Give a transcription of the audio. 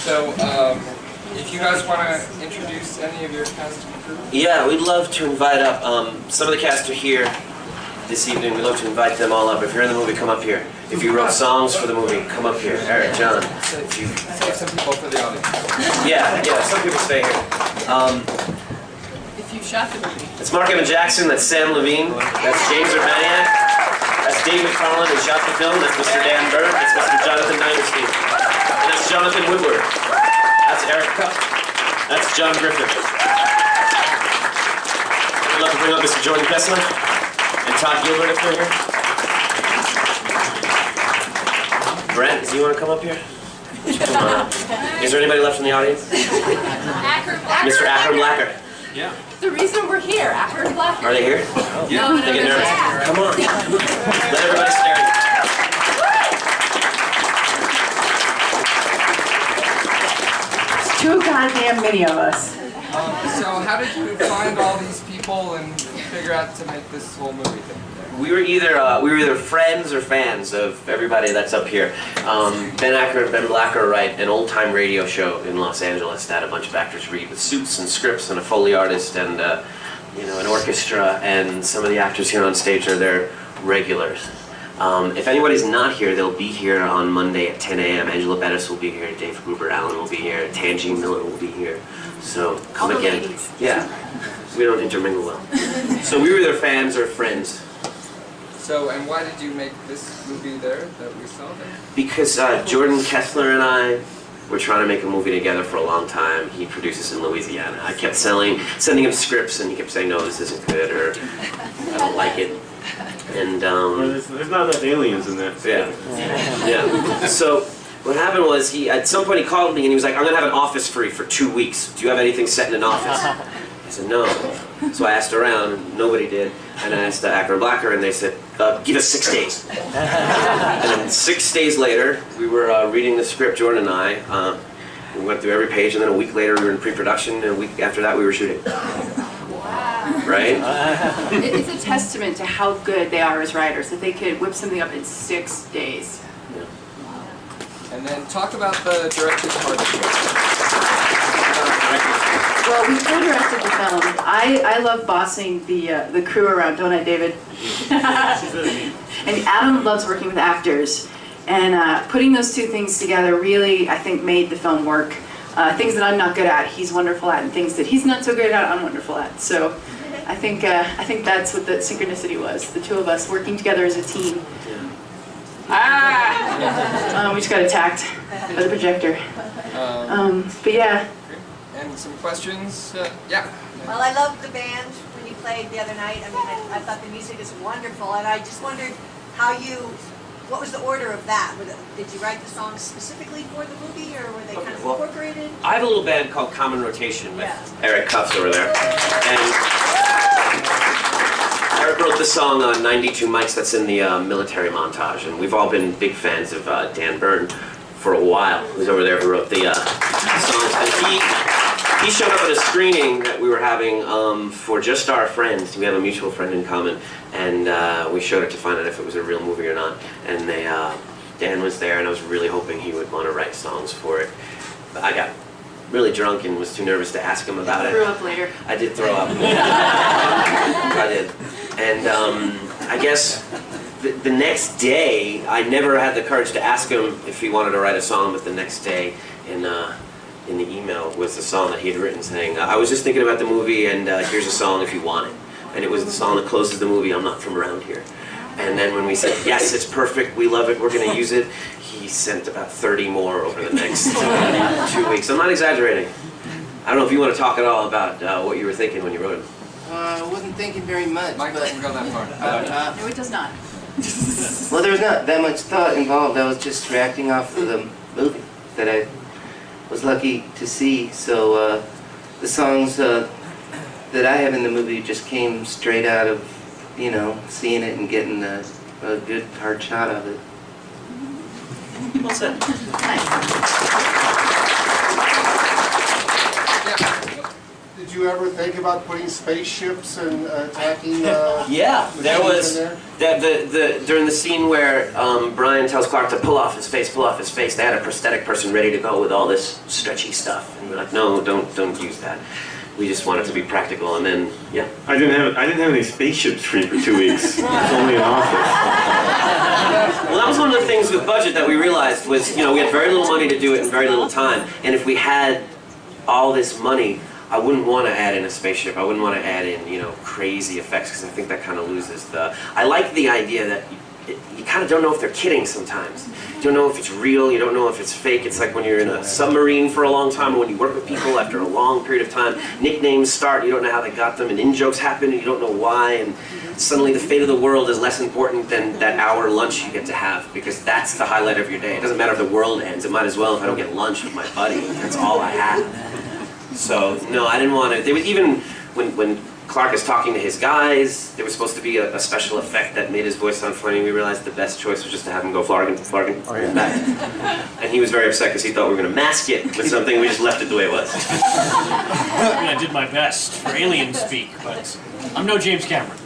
So, if you guys want to introduce any of your cast and crew? Yeah, we'd love to invite up, some of the cast are here this evening. We'd love to invite them all up. If you're in the movie, come up here. If you wrote songs for the movie, come up here. Eric, John. Save some people for the audience. Yeah, some people stay here. If you shot the movie. That's Mark Evan Jackson, that's Sam Levine, that's James Urbaniak, that's Dave McFarlane who shot the film, that's Mr. Dan Byrne, that's Mr. Jonathan Ninerstein, and that's Jonathan Woodward. That's Eric Cup. That's John Griffith. I'd love to bring up Mr. Jordan Kessler and Todd Gilbert if they're here. Brent, do you want to come up here? Is there anybody left in the audience? Mr. Akram Blacker. Yeah. The reason we're here, Akron Black. Are they here? Yeah. No, They get nervous. yeah. Come on. Let everybody stare. It's too goddamn many of us. So how did you find all these people and figure out to make this whole movie thing? We were either friends or fans of everybody that's up here. Ben Acker and Ben Blacker write an old-time radio show in Los Angeles that a bunch of actors read with suits and scripts and a Foley artist and an orchestra, and some of the actors here on stage are their regulars. If anybody's not here, they'll be here on Monday at 10 a.m. Angela Bettis will be here, Dave Gruber Allen will be here, Tangi Miller will be here. So come All the again. ladies. Yeah, we don't intermingle well. So we were either fans or friends. So, and why did you make this movie there that we saw there? Because Jordan Kessler and I were trying to make a movie together for a long time. He produces in Louisiana. I kept sending him scripts, and he kept saying, "No, this isn't good," or "I don't like it." And there's not enough aliens in that. yeah. So what happened was at some point he called me and he was like, "I'm gonna have an office free for 2 weeks. Do you have anything set in an office?" I said, "No." So I asked around, and nobody did. And I asked Acker Blacker, and they said, "Give us 6 days." And then 6 days later, we were reading the script, Jordan and I. We went through every page, and then a week later, we were in pre-production, and a week after that, we were shooting. Wow. Right? It's a testament to how good they are as writers, that they could whip something up in 6 days. And then talk about the director's part. Well, we co-directed the film. I love bossing the crew around, don't I, David? And Adam loves working with actors. And putting those two things together really, I think, made the film work. Things that I'm not good at, he's wonderful at, and things that he's not so good at, I'm wonderful at. So I think that's what the synchronicity was, the two of us working together as a team. We just got attacked by the projector. But yeah. And some questions? Yeah. Well, I loved the band when you played the other night. I mean, I thought the music is wonderful, and I just wondered what was the order of that? Did you write the songs specifically for the movie, or were they kind of incorporated? I have a little band called Common Rotation with Eric Cuffs over there. And Eric wrote the song 92 Mics that's in the military montage, and we've all been big fans of Dan Byrne for a while. Who's over there who wrote the songs. And he showed up at a screening that we were having for just our friends. We have a mutual friend in common, and we showed it to find out if it was a real movie or not. And Dan was there, and I was really hoping he would want to write songs for it. But I got really drunk and was too nervous to ask him about it. Threw up later. I did throw up. I did. And I guess the next day, I never had the courage to ask him if he wanted to write a song, but the next day in the email was the song that he had written saying, "I was just thinking about the movie, and here's a song if you want it." And it was the song that closes the movie, "I'm Not From Around Here." And then when we said, "Yes, it's perfect, we love it, we're going to use it," he sent about 30 more over the next 2 weeks. I'm not exaggerating. I don't know if you want to talk at all about what you were thinking when you wrote it. I wasn't thinking very much, Mike but doesn't go that far. No, it does not. well, there was not that much thought involved. I was just reacting off of the movie that I was lucky to see. So the songs that I have in the movie just came straight out of, seeing it and getting a good hard shot of it. Well said. Yeah. Did you ever think about putting spaceships and attacking? Yeah, there was machines in the during the scene where Brian tells Clark to pull off his face. They had a prosthetic person ready to go with all this stretchy stuff, and we're like, no, don't use that. We just want it to be practical, and then yeah. I didn't have any spaceships free for 2 weeks. It was only an office. Well, that was one of the things with budget that we realized was, we had very little money to do it and very little time, and if we had all this money, I wouldn't want to add in a spaceship. I wouldn't want to add in, crazy effects, because I think that kind of loses the... I like the idea that you kind of don't know if they're kidding sometimes. You don't know if it's real, you don't know if it's fake. It's like when you're in a submarine for a long time, or when you work with people after a long period of time, nicknames start, you don't know how they got them, and in-jokes happen, and you don't know why, and suddenly the fate of the world is less important than that hour lunch you get to have, because that's the highlight of your day. It doesn't matter if the world ends, it might as well if I don't get lunch with my buddy. That's all I have. So, no, I didn't want to... There was even when Clark is talking to his guys, there was supposed to be a special effect that made his voice sound funny. We realized the best choice was just to have him go Flarkin, back. And he was very upset because he thought we were going to mask it with something. We just left it the way it was. I mean, I did my best for alien speak, but I'm no James Cameron.